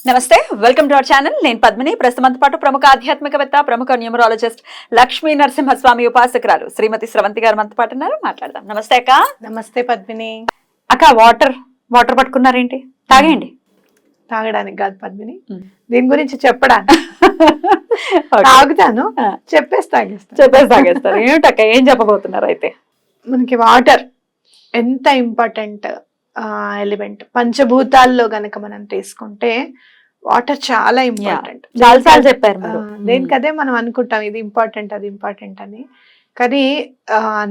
నమస్తే, welcome to our channel. నేను పద్మిని. ప్రస్తుతం పాటు ప్రముఖ ఆధ్యాత్మికవేత్త, ప్రముఖ న్యూమరాలజిస్ట్ లక్ష్మీ నరసింహస్వామి ఉపాసకురాలు శ్రీమతి స్రవంతి గారు మనతో పాటు ఉన్నారు. మాట్లాడదాం. నమస్తే అక్క. నమస్తే పద్మిని. అక్క, వాటర్ పట్టుకున్నారేంటి? తాగేయండి. తాగడానికి కాదు పద్మిని, దీని గురించి చెప్పడానికి. తాగుతాను, చెప్పేసి తాగేస్తారు. ఏమిటక్క, ఏం చెప్పబోతున్నారు? అయితే మనకి వాటర్ ఎంత ఇంపార్టెంట్ ఎలిమెంట్. పంచభూతాల్లో గనక మనం తీసుకుంటే వాటర్ చాలా ఇంపార్టెంట్. చాలాసార్లు చెప్పారు. దేనికదే మనం అనుకుంటాం ఇది ఇంపార్టెంట్ అది ఇంపార్టెంట్ అని, కానీ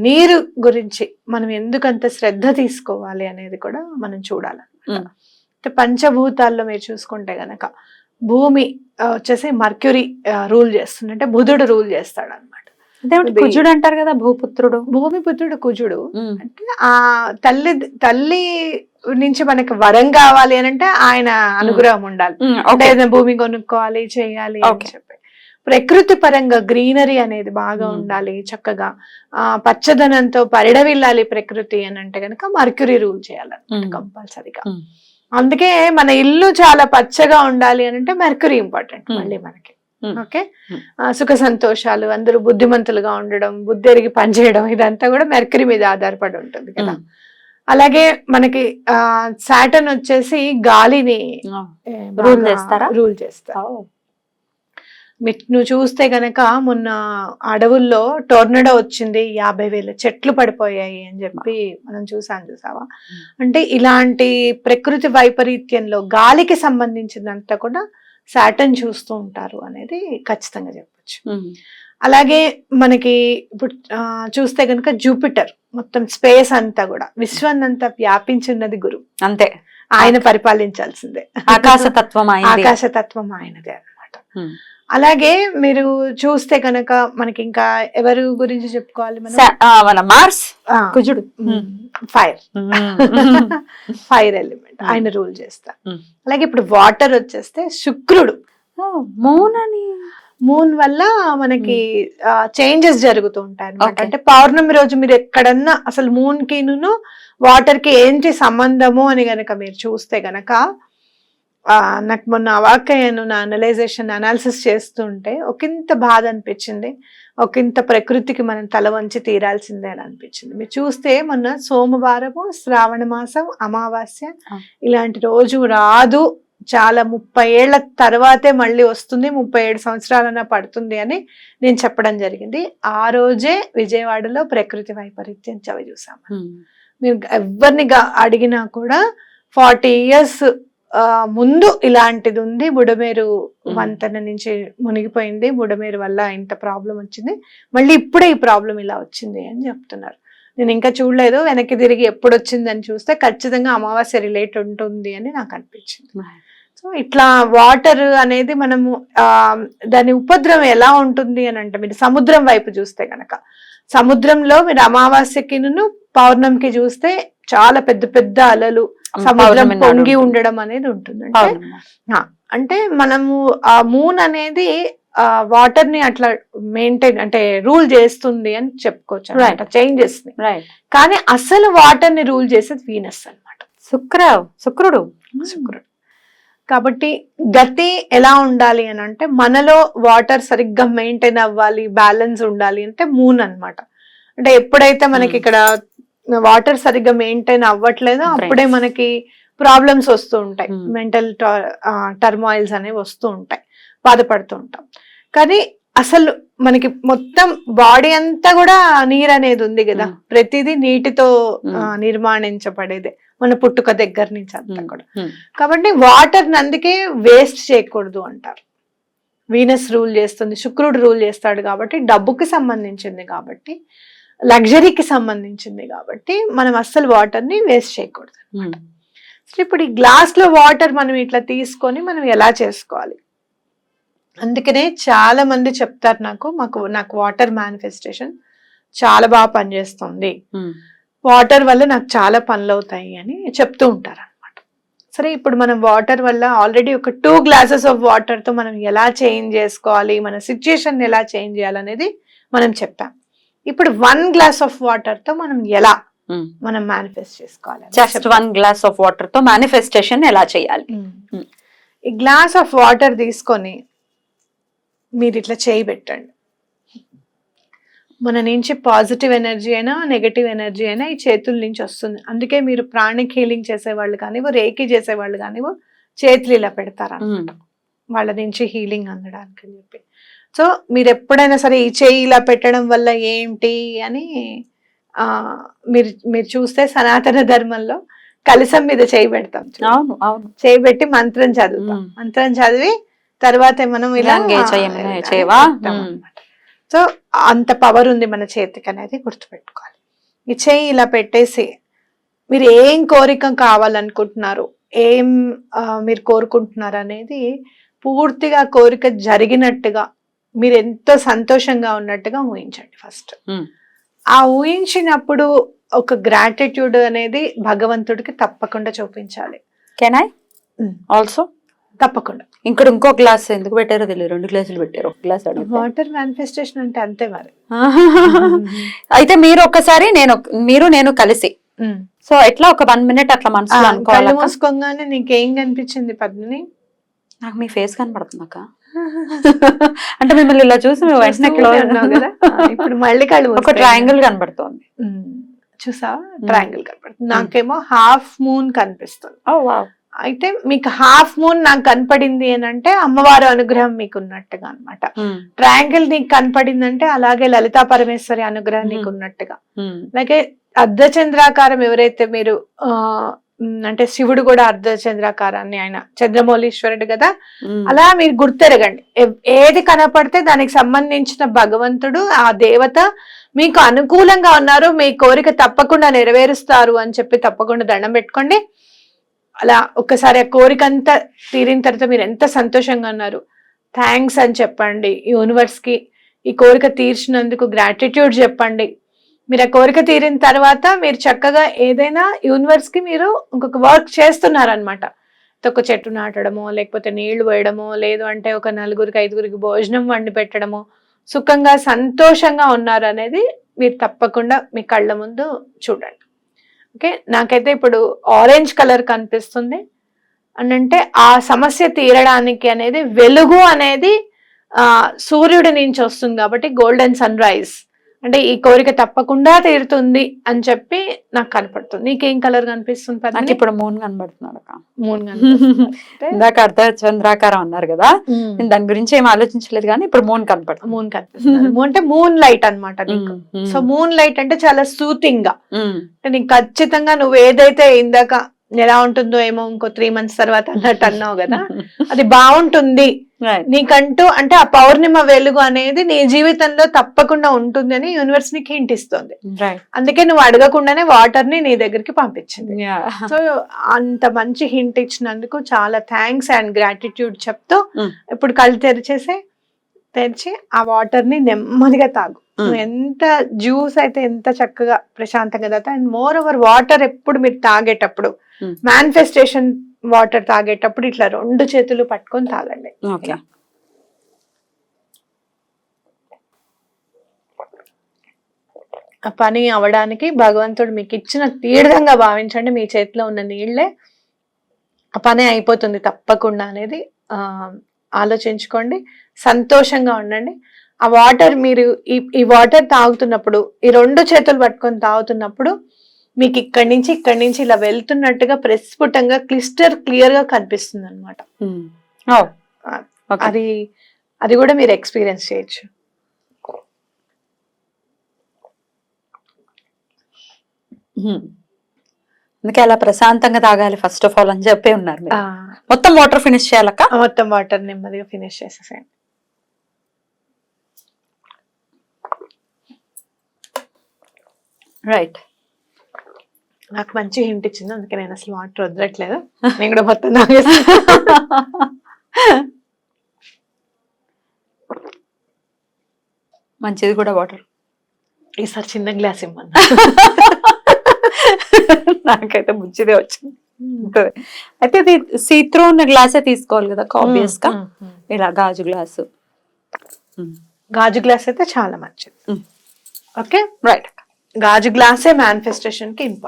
నీరు గురించి మనం ఎందుకంత శ్రద్ధ తీసుకోవాలి అనేది కూడా మనం చూడాలన్నమాట. పంచభూతాల్లో మీరు చూసుకుంటే గనక భూమి వచ్చేసి మర్క్యూరీ రూల్ చేస్తుంది, అంటే బుధుడు రూల్ చేస్తాడు అనమాట. కుజుడు అంటారు కదా, భూపుత్రుడు, భూమిపుత్రుడు కుజుడు. అంటే ఆ తల్లి నుంచి మనకి వరం కావాలి అని అంటే ఆయన అనుగ్రహం ఉండాలి. అంటే భూమి కొనుక్కోవాలి, చేయాలి అని చెప్పి. ప్రకృతి పరంగా గ్రీనరీ అనేది బాగా ఉండాలి, చక్కగా పచ్చదనంతో పరిడవిల్లాలి ప్రకృతి అని అంటే గనక మర్క్యూరీ రూల్ చేయాలన్నమాట కంపల్సరీగా. అందుకే మన ఇల్లు చాలా పచ్చగా ఉండాలి అని అంటే మెర్క్యూరీ ఇంపార్టెంట్ మళ్ళీ మనకి. ఓకే, సుఖ సంతోషాలు, అందరూ బుద్ధిమంతులుగా ఉండడం, బుద్ధి ఎరిగి పనిచేయడం, ఇదంతా కూడా మెర్క్యూరీ మీద ఆధారపడి ఉంటుంది కదా. అలాగే మనకి సాటర్న్ వచ్చేసి గాలిని రూల్ చేస్తారు. నువ్వు చూస్తే గనక మొన్న అడవుల్లో టోర్నడో వచ్చింది, 50,000 చెట్లు పడిపోయాయి అని చెప్పి మనం చూసావా? అంటే ఇలాంటి ప్రకృతి వైపరీత్యంలో గాలికి సంబంధించిందంతా కూడా సాటర్న్ చూస్తూ ఉంటారు అనేది ఖచ్చితంగా చెప్పొచ్చు. అలాగే మనకి ఇప్పుడు చూస్తే గనక జూపిటర్ మొత్తం స్పేస్ అంతా కూడా విశ్వాన్నంతా వ్యాపించున్నది గురువు, అంతే. ఆయన పరిపాలించాల్సిందే. ఆకాశతత్వం ఆయనదే అన్నమాట. అలాగే మీరు చూస్తే కనుక మనకి ఇంకా ఎవరు గురించి చెప్పుకోవాలి మనం? మార్స్, కుజుడు, ఫైర్ ఎలిమెంట్, ఆయన రూల్ చేస్తారు. అలాగే ఇప్పుడు వాటర్ వచ్చేస్తే శుక్రుడు. మూన్ వల్ల మనకి చేంజెస్ జరుగుతూ ఉంటాయి అనమాట. అంటే పౌర్ణమి రోజు మీరు ఎక్కడన్నా అసలు మూన్ కి వాటర్ కి ఏంటి సంబంధము అని గనక మీరు చూస్తే గనక, నాకు మొన్న అవాక్కయ్యాను నా అనాలిసిస్ చేస్తుంటే ఒకంత బాధ అనిపించింది. ఒకంత ప్రకృతికి మనం తల వంచి తీరాల్సిందే అని అనిపించింది. మీరు చూస్తే మొన్న సోమవారము, శ్రావణ మాసం, అమావాస్య, ఇలాంటి రోజు రాదు, చాలా 30 ఏళ్ల తర్వాతే మళ్ళీ వస్తుంది, 37 సంవత్సరాలన్నా పడుతుంది అని నేను చెప్పడం జరిగింది. ఆ రోజే విజయవాడలో ప్రకృతి వైపరీత్యం చవి చూసాము. మీరు ఎవరిని అడిగినా కూడా 40 years ముందు ఇలాంటిది ఉంది, బుడమేరు వంతెన నుంచి మునిగిపోయింది, బుడమేరు వల్ల ఇంత ప్రాబ్లం వచ్చింది, మళ్ళీ ఇప్పుడే ఈ ప్రాబ్లం ఇలా వచ్చింది అని చెప్తున్నారు. నేను ఇంకా చూడలేదు, వెనక్కి తిరిగి ఎప్పుడు వచ్చిందని చూస్తే ఖచ్చితంగా అమావాస్య రిలేట్ ఉంటుంది అని నాకు అనిపించింది. సో ఇట్లా వాటర్ అనేది మనము దాని ఉపద్రవం ఎలా ఉంటుంది అని అంటే, మీరు సముద్రం వైపు చూస్తే గనక, సముద్రంలో మీరు అమావాస్యకి పౌర్ణమికి చూస్తే చాలా పెద్ద పెద్ద అలలు, సముద్రం పొంగి ఉండడం అనేది ఉంటుంది. అంటే మనము ఆ మూన్ అనేది వాటర్ ని అట్లా మెయింటైన్ అంటే రూల్ చేస్తుంది అని చెప్పుకోవచ్చు అనమాట, చేంజెస్ ని. కానీ అసలు వాటర్ ని రూల్ చేసేది వీనస్ అన్నమాట, శుక్రుడు. కాబట్టి గతి ఎలా ఉండాలి అని అంటే, మనలో వాటర్ సరిగ్గా మెయింటైన్ అవ్వాలి, బ్యాలెన్స్ ఉండాలి అంటే మూన్ అన్నమాట. అంటే ఎప్పుడైతే మనకి ఇక్కడ వాటర్ సరిగ్గా మెయింటైన్ అవ్వట్లేదో అప్పుడే మనకి ప్రాబ్లమ్స్ వస్తూ ఉంటాయి, మెంటల్ టర్మాయిల్స్ అనేవి వస్తూ ఉంటాయి, బాధపడుతూ ఉంటాం. కానీ అసలు మనకి మొత్తం బాడీ అంతా కూడా నీరు అనేది ఉంది కదా, ప్రతిదీ నీటితో నిర్మాణించబడేదే మన పుట్టుక దగ్గర నుంచి అంతా కూడా. కాబట్టి వాటర్ అందుకే వేస్ట్ చేయకూడదు అంటారు. వీనస్ రూల్ చేస్తుంది, శుక్రుడు రూల్ చేస్తాడు కాబట్టి, డబ్బుకి సంబంధించింది కాబట్టి, లగ్జరీకి సంబంధించింది కాబట్టి మనం అస్సలు వాటర్ ని వేస్ట్ చేయకూడదు అనమాట. ఇప్పుడు ఈ గ్లాస్ లో వాటర్ మనం ఇట్లా తీసుకొని మనం ఎలా చేసుకోవాలి? అందుకనే చాలా మంది చెప్తారు నాకు వాటర్ మేనిఫెస్టేషన్ చాలా బాగా పనిచేస్తుంది, వాటర్ వల్ల నాకు చాలా పనులు అవుతాయి అని చెప్తూ ఉంటారు అనమాట. సరే, ఇప్పుడు మనం వాటర్ వల్ల ఆల్రెడీ ఒక 2 glasses ఆఫ్ వాటర్ తో మనం ఎలా చేంజ్ చేసుకోవాలి, మన సిచ్యుయేషన్ ఎలా చేంజ్ చేయాలనేది మనం చెప్పాం. ఇప్పుడు 1 glass ఆఫ్ వాటర్ తో మనం ఎలా మనం మేనిఫెస్ట్ చేసుకోవాలి? జస్ట్ 1 glass ఆఫ్ వాటర్ తో మేనిఫెస్టేషన్ ఎలా చేయాలి? ఈ గ్లాస్ ఆఫ్ వాటర్ తీసుకొని మీరు ఇట్లా చేయి పెట్టండి. మన నుంచి పాజిటివ్ ఎనర్జీ అయినా నెగటివ్ ఎనర్జీ అయినా ఈ చేతుల నుంచి వస్తుంది. అందుకే మీరు ప్రాణిక్ హీలింగ్ చేసేవాళ్ళు కానివ్వు, రేకి చేసేవాళ్ళు కానివ్వు, చేతులు ఇలా పెడతారు అన్నమాట, వాళ్ళ నుంచి హీలింగ్ అందడానికి అని చెప్పి. సో మీరు ఎప్పుడైనా సరే ఈ చేయి ఇలా పెట్టడం వల్ల ఏంటి అని మీరు మీరు చూస్తే సనాతన ధర్మంలో కలశం మీద చేయి పెడతాం. అవును అవును, చేయి పెట్టి మంత్రం చదువుతాం. మంత్రం చదివి తర్వాత మనం ఇలా సో అంత పవర్ ఉంది మన చేతికి అనేది గుర్తుపెట్టుకోవాలి. ఈ చేయి ఇలా పెట్టేసి మీరు ఏం కోరిక కావాలనుకుంటున్నారు, ఏం మీరు కోరుకుంటున్నారు అనేది పూర్తిగా కోరిక జరిగినట్టుగా మీరు ఎంతో సంతోషంగా ఉన్నట్టుగా ఊహించండి ఫస్ట్. ఆ ఊహించినప్పుడు ఒక గ్రాటిట్యూడ్ అనేది భగవంతుడికి తప్పకుండా చూపించాలి. Can I also? తప్పకుండా. ఇంకో గ్లాస్ ఎందుకు పెట్టారో తెలియదు, 2 గ్లాసులు పెట్టారు, ఒక గ్లాస్ వాటర్ మేనిఫెస్టేషన్ అంటే అంతే మరి. అయితే మీరు ఒక్కసారి నేను కలిసి సో ఎట్లా ఒక 1 minute అట్లా మనసులో అనుకోవాలి. మూసుకోగానే నీకేం కనిపించింది పద్మిని? నాకు మీ ఫేస్ కనపడుతుందక్క. అంటే మిమ్మల్ని ఇలా చూసి వెంటనే కదా. ఇప్పుడు మళ్ళీ కళ్ళు ఒక ట్రయాంగిల్ కనబడుతోంది, చూసా? ట్రయాంగిల్ కనపడుతుంది. నాకేమో హాఫ్ మూన్ కనిపిస్తుంది. అయితే మీకు హాఫ్ మూన్ నాకు కనపడింది అని అంటే అమ్మవారి అనుగ్రహం మీకు ఉన్నట్టుగా అనమాట. ట్రయాంగిల్ నీకు కనపడింది అంటే అలాగే లలితా పరమేశ్వరి అనుగ్రహం నీకు ఉన్నట్టుగా. అలాగే అర్ధచంద్రాకారం ఎవరైతే మీరు అంటే శివుడు కూడా అర్ధచంద్రాకారాన్ని, ఆయన చంద్రమౌళీశ్వరుడు కదా, అలా మీరు గుర్తెరగండి. ఏది కనపడితే దానికి సంబంధించిన భగవంతుడు, ఆ దేవత మీకు అనుకూలంగా ఉన్నారు, మీ కోరిక తప్పకుండా నెరవేరుస్తారు అని చెప్పి తప్పకుండా దండం పెట్టుకోండి. అలా ఒక్కసారి ఆ కోరిక అంతా తీరిన తర్వాత మీరు ఎంత సంతోషంగా ఉన్నారు, థ్యాంక్స్ అని చెప్పండి యూనివర్స్ కి. ఈ కోరిక తీర్చినందుకు గ్రాటిట్యూడ్ చెప్పండి. మీరు ఆ కోరిక తీరిన తర్వాత మీరు చక్కగా ఏదైనా యూనివర్స్ కి మీరు ఇంకొక వర్క్ చేస్తున్నారనమాట. ఒక చెట్టు నాటడమో, లేకపోతే నీళ్లు పోయడమో, లేదు అంటే ఒక 4-5 భోజనం వండి పెట్టడమో, సుఖంగా సంతోషంగా ఉన్నారు అనేది మీరు తప్పకుండా మీ కళ్ళ ముందు చూడండి. ఓకే, నాకైతే ఇప్పుడు ఆరెంజ్ కలర్ కనిపిస్తుంది అని అంటే ఆ సమస్య తీరడానికి అనేది వెలుగు అనేది సూర్యుడి నుంచి వస్తుంది కాబట్టి గోల్డెన్ సన్ రైజ్ అంటే ఈ కోరిక తప్పకుండా తీరుతుంది అని చెప్పి నాకు కనపడుతుంది. నీకేం కలర్ కనిపిస్తుంది? నాకు ఇప్పుడు మూన్ కనబడుతున్నాడు. మూన్ ఇందాక అర్ధ చంద్రాకారం అన్నారు కదా, నేను దాని గురించి ఏం ఆలోచించలేదు కానీ ఇప్పుడు మూన్ కనపడుతుంది. మూన్ కనిపిస్తుంది. అంటే మూన్ లైట్ అనమాట నీకు. సో మూన్ లైట్ అంటే చాలా సూతింగ్ గా, అంటే నీకు ఖచ్చితంగా నువ్వు ఏదైతే ఇందాక ఎలా ఉంటుందో ఏమో ఇంకో 3 months తర్వాత అన్నట్టు అన్నావు కదా, అది బాగుంటుంది నీకంటూ. అంటే ఆ పౌర్ణిమ వెలుగు అనేది నీ జీవితంలో తప్పకుండా ఉంటుంది అని యూనివర్స్ నీకు హింట్ ఇస్తుంది. అందుకే నువ్వు అడగకుండానే వాటర్ ని నీ దగ్గరికి పంపించింది. సో అంత మంచి హింట్ ఇచ్చినందుకు చాలా థ్యాంక్స్ అండ్ గ్రాటిట్యూడ్ చెప్తూ ఇప్పుడు కళ్ళు తెరిచి ఆ వాటర్ ని నెమ్మదిగా తాగు. నువ్వు ఎంత జ్యూస్ అయితే ఎంత చక్కగా ప్రశాంతంగా తాగుతావు. అండ్ మోర్ ఓవర్ వాటర్ ఎప్పుడు మీరు తాగేటప్పుడు, మేనిఫెస్టేషన్ వాటర్ తాగేటప్పుడు ఇట్లా 2 చేతులు పట్టుకొని తాగండి. ఆ పని అవడానికి భగవంతుడు మీకు ఇచ్చిన తీర్థంగా భావించండి. మీ చేతిలో ఉన్న నీళ్లే ఆ పని అయిపోతుంది తప్పకుండా అనేది ఆలోచించుకోండి. సంతోషంగా ఉండండి. ఆ వాటర్ మీరు ఈ వాటర్ తాగుతున్నప్పుడు, ఈ 2 చేతులు పట్టుకొని తాగుతున్నప్పుడు మీకు ఇక్కడి నుంచి ఇలా వెళ్తున్నట్టుగా ప్రస్ఫుటంగా క్లియర్ గా కనిపిస్తుంది అనమాట. అది కూడా మీరు ఎక్స్పీరియన్స్ చేయొచ్చు. అందుకే అలా ప్రశాంతంగా తాగాలి ఫస్ట్ ఆఫ్ ఆల్ అని చెప్పి ఉన్నారు. మొత్తం వాటర్ ఫినిష్ చేయాలక్క? మొత్తం వాటర్ నెమ్మదిగా ఫినిష్ చేసేసేయండి. రైట్, నాకు మంచి హింట్ ఇచ్చింది, అందుకే నేను అసలు వాటర్ వదలట్లేదు. నేను కూడా మొత్తం తాగేస్తాను. మంచిది కూడా వాటర్. ఈసారి చిన్న గ్లాస్ ఇమ్మన్నా. నాకైతే మంచిదే వచ్చింది. అయితే ఇది సీత్రో ఉన్న గ్లాసే తీసుకోవాలి కదా ఆబ్వియస్ గా. ఇలా గాజు గ్లాసు, గాజు గ్లాస్ అయితే చాలా మంచిది. ఓకే రైట్, గాజు గ్లాసే మేనిఫెస్టేషన్ కి ఇంపార్టెంట్.